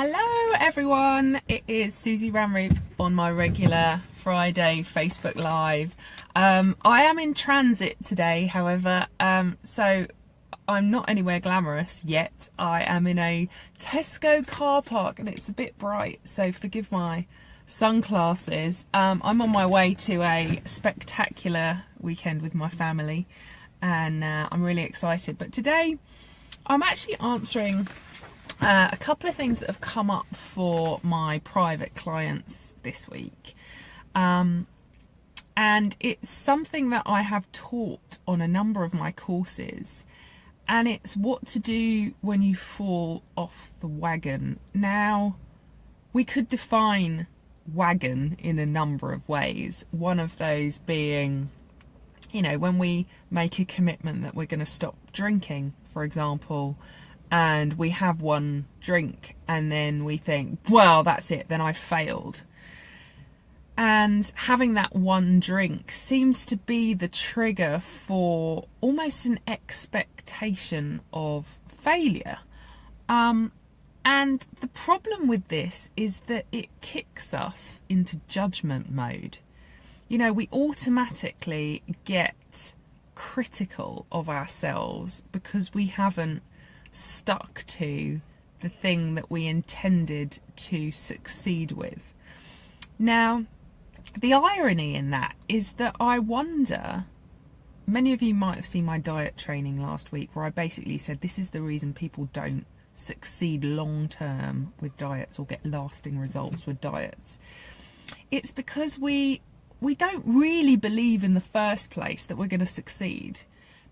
Hello everyone, it is Susie Ramroop on my regular Friday Facebook Live. I am in transit today, however, so I'm not anywhere glamorous yet. I am in a Tesco car park and it's a bit bright, so forgive my sunglasses. I'm on my way to a spectacular weekend with my family and I'm really excited. But today I'm actually answering a couple of things that have come up for my private clients this week. And it's something that I have taught on a number of my courses. And it's what to do when you fall off the wagon. Now, we could define wagon in a number of ways. One of those being, you know, when we make a commitment that we're going to stop drinking, for example, and we have one drink and then we think, well, that's it, then I failed. And having that one drink seems to be the trigger for almost an expectation of failure. And the problem with this is that it kicks us into judgment mode. You know, we automatically get critical of ourselves because we haven't stuck to the thing that we intended to succeed with. Now, the irony in that is that I wonder, many of you might have seen my diet training last week where I basically said this is the reason people don't succeed long term with diets or get lasting results with diets. It's because we don't really believe in the first place that we're going to succeed.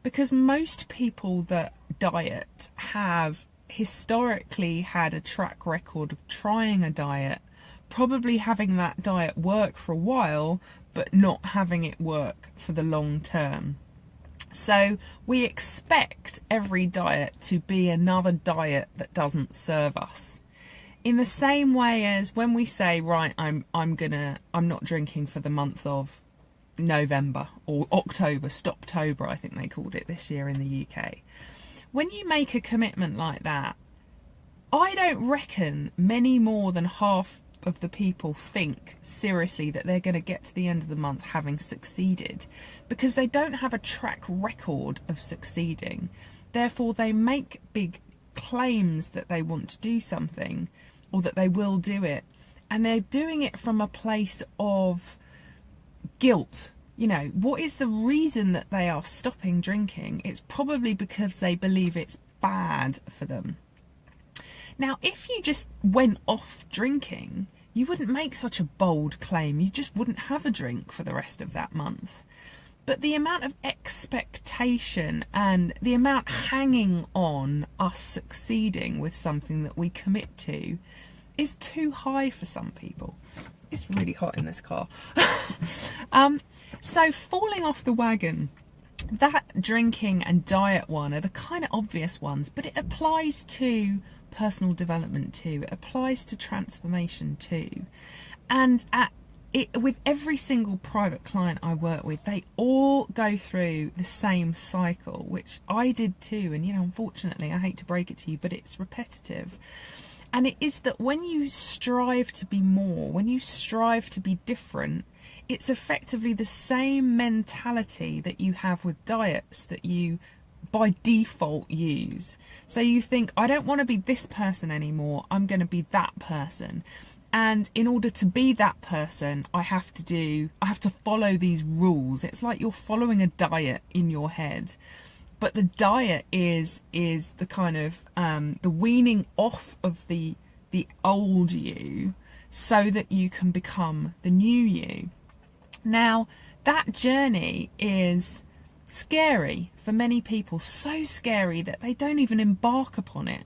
Because most people that diet have historically had a track record of trying a diet, probably having that diet work for a while, but not having it work for the long term. So we expect every diet to be another diet that doesn't serve us. In the same way as when we say, right, I'm not drinking for the month of November or October, Stoptober I think they called it this year in the UK. When you make a commitment like that, I don't reckon many more than half of the people think seriously that they're going to get to the end of the month having succeeded, because they don't have a track record of succeeding. Therefore they make big claims that they want to do something or that they will do it, and they're doing it from a place of guilt. You know, what is the reason that they are stopping drinking? It's probably because they believe it's bad for them. Now, if you just went off drinking, you wouldn't make such a bold claim. You just wouldn't have a drink for the rest of that month. But the amount of expectation and the amount hanging on us succeeding with something that we commit to is too high for some people. It's really hot in this car. So falling off the wagon, that drinking and diet one are the kind of obvious ones, but it applies to personal development too. It applies to transformation too. And with every single private client I work with, they all go through the same cycle, which I did too. And, you know, unfortunately, I hate to break it to you, but it's repetitive. And it is that when you strive to be more, when you strive to be different, it's effectively the same mentality that you have with diets that you by default use. So you think, I don't want to be this person anymore, I'm going to be that person. And in order to be that person, I have to follow these rules. It's like you're following a diet in your head. But the diet is the kind of the weaning off of the old you so that you can become the new you. Now, that journey is scary for many people, so scary that they don't even embark upon it.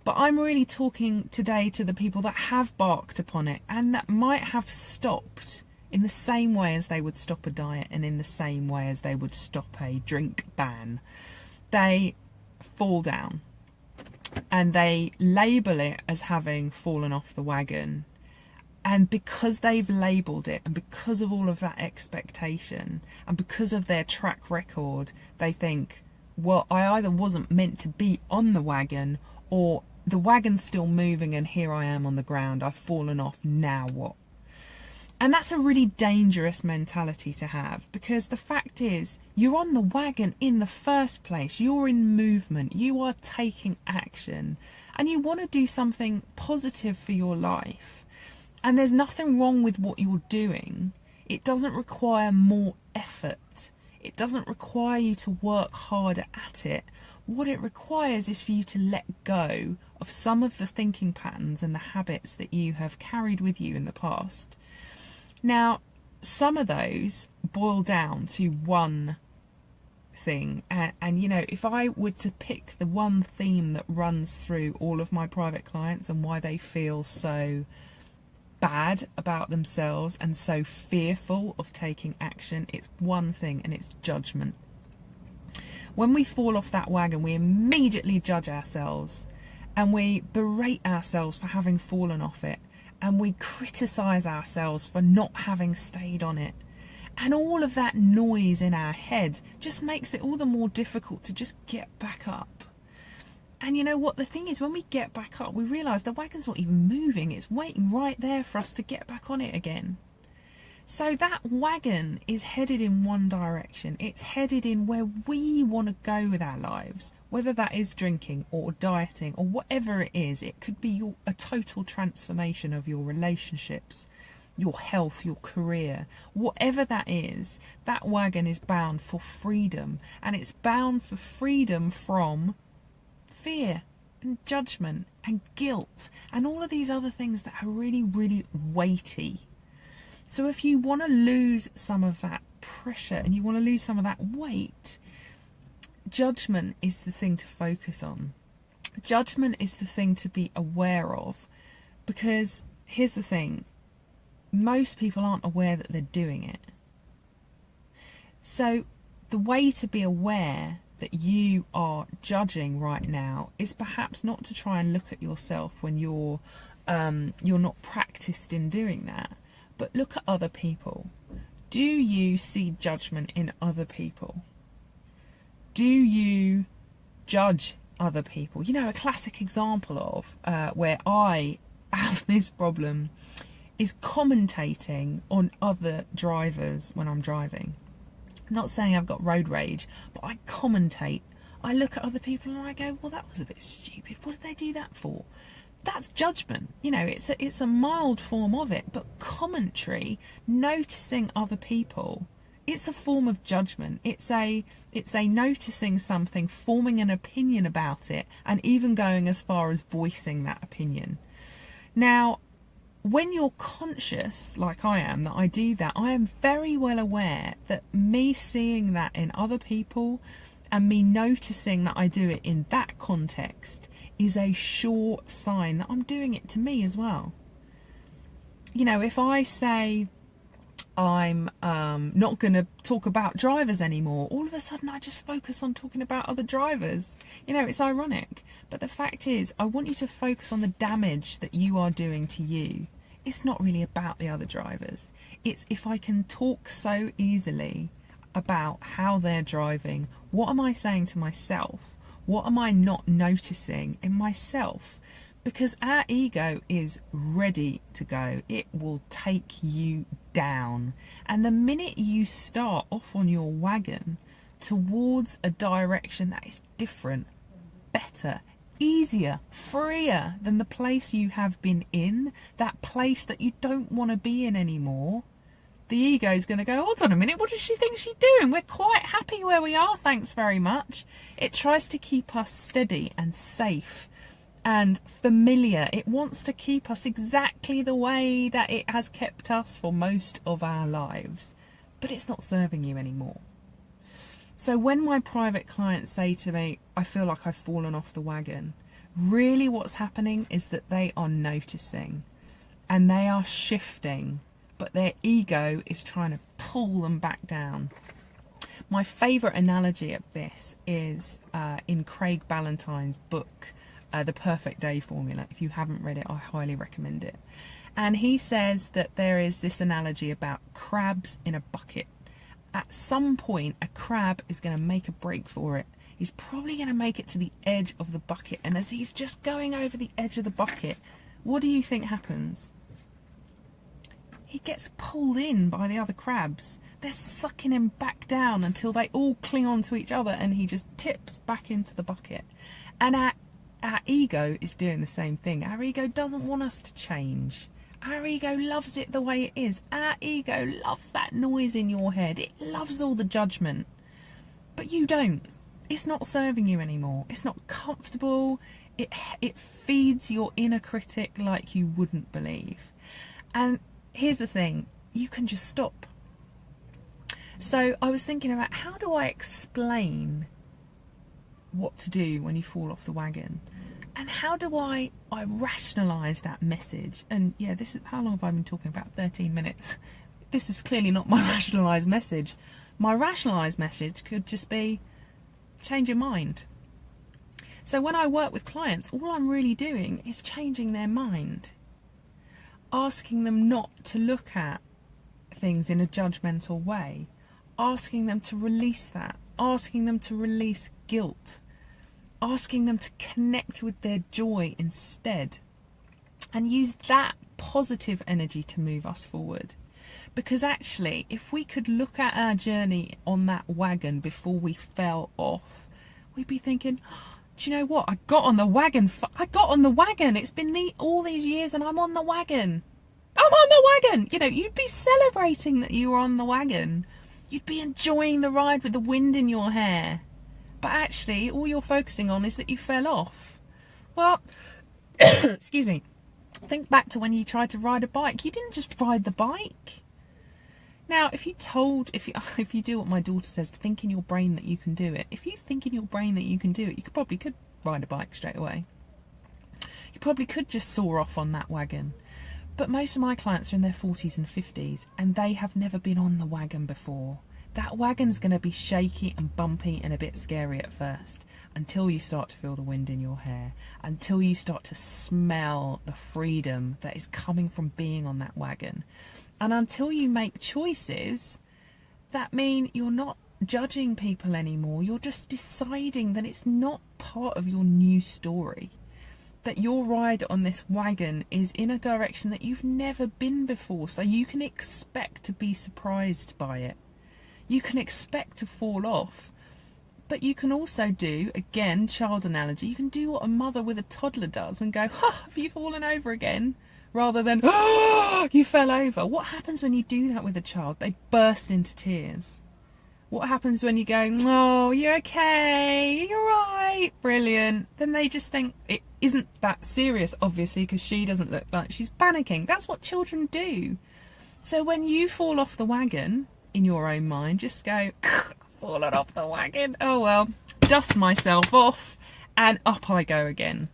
But I'm really talking today to the people that have embarked upon it and that might have stopped in the same way as they would stop a diet and in the same way as they would stop a drink ban. They fall down and they label it as having fallen off the wagon. And because they've labelled it and because of all of that expectation and because of their track record, they think, well, I either wasn't meant to be on the wagon or the wagon's still moving and here I am on the ground. I've fallen off. Now what? And that's a really dangerous mentality to have, because the fact is, you're on the wagon in the first place. You're in movement. You are taking action. And you want to do something positive for your life. And there's nothing wrong with what you're doing. It doesn't require more effort. It doesn't require you to work harder at it. What it requires is for you to let go of some of the thinking patterns and the habits that you have carried with you in the past. Now, some of those boil down to one thing. And you know, if I were to pick the one theme that runs through all of my private clients and why they feel so bad about themselves and so fearful of taking action, it's one thing, and it's judgment. When we fall off that wagon, we immediately judge ourselves and we berate ourselves for having fallen off it, and we criticize ourselves for not having stayed on it. And all of that noise in our head just makes it all the more difficult to just get back up. And you know what? The thing is, when we get back up, we realise the wagon's not even moving. It's waiting right there for us to get back on it again. So that wagon is headed in one direction. It's headed in where we want to go with our lives, whether that is drinking or dieting or whatever it is. It could be a total transformation of your relationships, your health, your career, whatever that is. That wagon is bound for freedom, and it's bound for freedom from fear and judgment and guilt and all of these other things that are really, really weighty. So if you want to lose some of that pressure and you want to lose some of that weight, judgment is the thing to focus on. Judgment is the thing to be aware of, because here's the thing, most people aren't aware that they're doing it. So the way to be aware that you are judging right now is perhaps not to try and look at yourself when you're not practiced in doing that, but look at other people. Do you see judgment in other people? Do you judge other people? You know, a classic example of where I have this problem is commentating on other drivers when I'm driving. I'm not saying I've got road rage, but I commentate. I look at other people and I go, well, that was a bit stupid. What did they do that for? That's judgment. You know, it's a mild form of it, but commentary, noticing other people, it's a form of judgment. It's a noticing something, forming an opinion about it, and even going as far as voicing that opinion. Now, when you're conscious, like I am, that I do that, I am very well aware that me seeing that in other people and me noticing that I do it in that context is a sure sign that I'm doing it to me as well. You know, if I say I'm not going to talk about drivers anymore, all of a sudden I just focus on talking about other drivers. You know, it's ironic, but the fact is, I want you to focus on the damage that you are doing to you. It's not really about the other drivers. It's if I can talk so easily about how they're driving, what am I saying to myself? What am I not noticing in myself? Because our ego is ready to go. It will take you down. And the minute you start off on your wagon towards a direction that is different, better, easier, freer than the place you have been in, that place that you don't want to be in anymore, the ego is going to go, hold on a minute, what does she think she's doing? We're quite happy where we are, thanks very much. It tries to keep us steady and safe and familiar. It wants to keep us exactly the way that it has kept us for most of our lives, but it's not serving you anymore. So when my private clients say to me, I feel like I've fallen off the wagon, really what's happening is that they are noticing and they are shifting, but their ego is trying to pull them back down. My favourite analogy of this is in Craig Ballantyne's book, The Perfect Day Formula. If you haven't read it, I highly recommend it. And he says that there is this analogy about crabs in a bucket. At some point, a crab is going to make a break for it. he's probably going to make it to the edge of the bucket. And as he's just going over the edge of the bucket, what do you think happens? He gets pulled in by the other crabs. They're sucking him back down until they all cling on to each other and he just tips back into the bucket. And our ego is doing the same thing. Our ego doesn't want us to change. Our ego loves it the way it is. Our ego loves that noise in your head. It loves all the judgment. But you don't. It's not serving you anymore. It's not comfortable. It feeds your inner critic like you wouldn't believe. And here's the thing. You can just stop. So I was thinking about, how do I explain what to do when you fall off the wagon? And how do I rationalise that message? And yeah, this is, how long have I been talking about? 13 minutes. This is clearly not my rationalised message. My rationalised message could just be, change your mind. So when I work with clients, all I'm really doing is changing their mind. Asking them not to look at things in a judgmental way. Asking them to release that. Asking them to release guilt. Asking them to connect with their joy instead. And use that positive energy to move us forward. Because actually, if we could look at our journey on that wagon before we fell off, we'd be thinking, do you know what? I got on the wagon. It's been all these years and I'm on the wagon. I'm on the wagon. You know, you'd be celebrating that you were on the wagon. You'd be enjoying the ride with the wind in your hair. But actually, all you're focusing on is that you fell off. Well, excuse me. Think back to when you tried to ride a bike. You didn't just ride the bike. Now, if you do what my daughter says, think in your brain that you can do it. If you think in your brain that you can do it, you probably could ride a bike straight away. You probably could just soar off on that wagon. But most of my clients are in their 40s and 50s, and they have never been on the wagon before. That wagon's going to be shaky and bumpy and a bit scary at first, until you start to feel the wind in your hair, until you start to smell the freedom that is coming from being on that wagon. And until you make choices that mean you're not judging people anymore, you're just deciding that it's not part of your new story. That your ride on this wagon is in a direction that you've never been before, so you can expect to be surprised by it. You can expect to fall off, but you can also do, again, child analogy, you can do what a mother with a toddler does and go, have you fallen over again? Rather than, you fell over. What happens when you do that with a child? They burst into tears. What happens when you go, oh, you're okay, you're right, brilliant? Then they just think it isn't that serious, obviously, because she doesn't look like she's panicking. That's what children do. So when you fall off the wagon, in your own mind, just go, fallen off the wagon, oh well, dust myself off, and up I go again.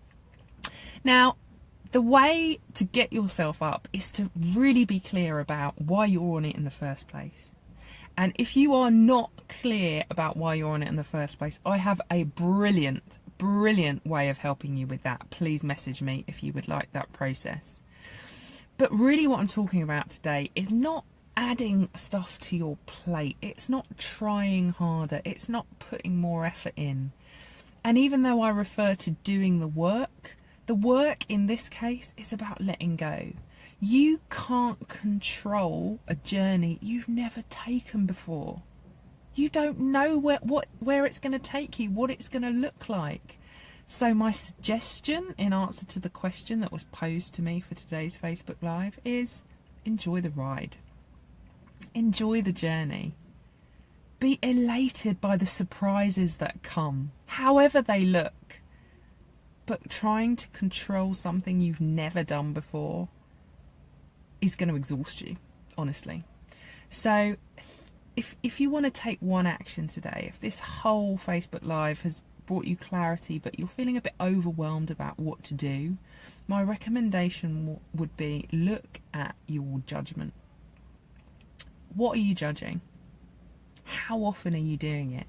Now, the way to get yourself up is to really be clear about why you're on it in the first place. And if you are not clear about why you're on it in the first place, I have a brilliant way of helping you with that. Please message me if you would like that process. But really what I'm talking about today is not adding stuff to your plate. It's not trying harder. It's not putting more effort in. And even though I refer to doing the work in this case is about letting go. You can't control a journey you've never taken before. You don't know where it's going to take you, what it's going to look like. So my suggestion in answer to the question that was posed to me for today's Facebook Live is enjoy the ride. Enjoy the journey. Be elated by the surprises that come, however they look. But trying to control something you've never done before is going to exhaust you, honestly. So if you want to take one action today, if this whole Facebook Live has brought you clarity, but you're feeling a bit overwhelmed about what to do, my recommendation would be look at your judgment. What are you judging? How often are you doing it?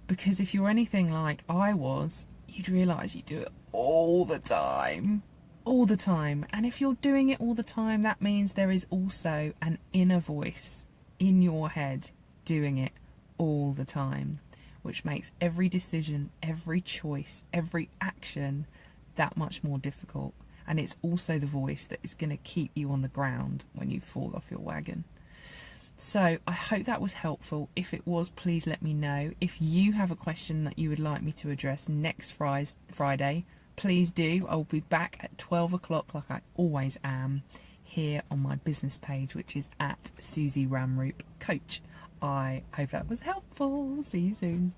Because if you're anything like I was, you'd realise you do it all the time. All the time. And if you're doing it all the time, that means there is also an inner voice in your head doing it all the time. which makes every decision, every choice, every action that much more difficult. And it's also the voice that is going to keep you on the ground when you fall off your wagon. So I hope that was helpful. If it was, please let me know. If you have a question that you would like me to address next Friday, please do. I'll be back at 12 o'clock like I always am, here on my business page, which is at Susie Ramroop Coach. I hope that was helpful. See you soon.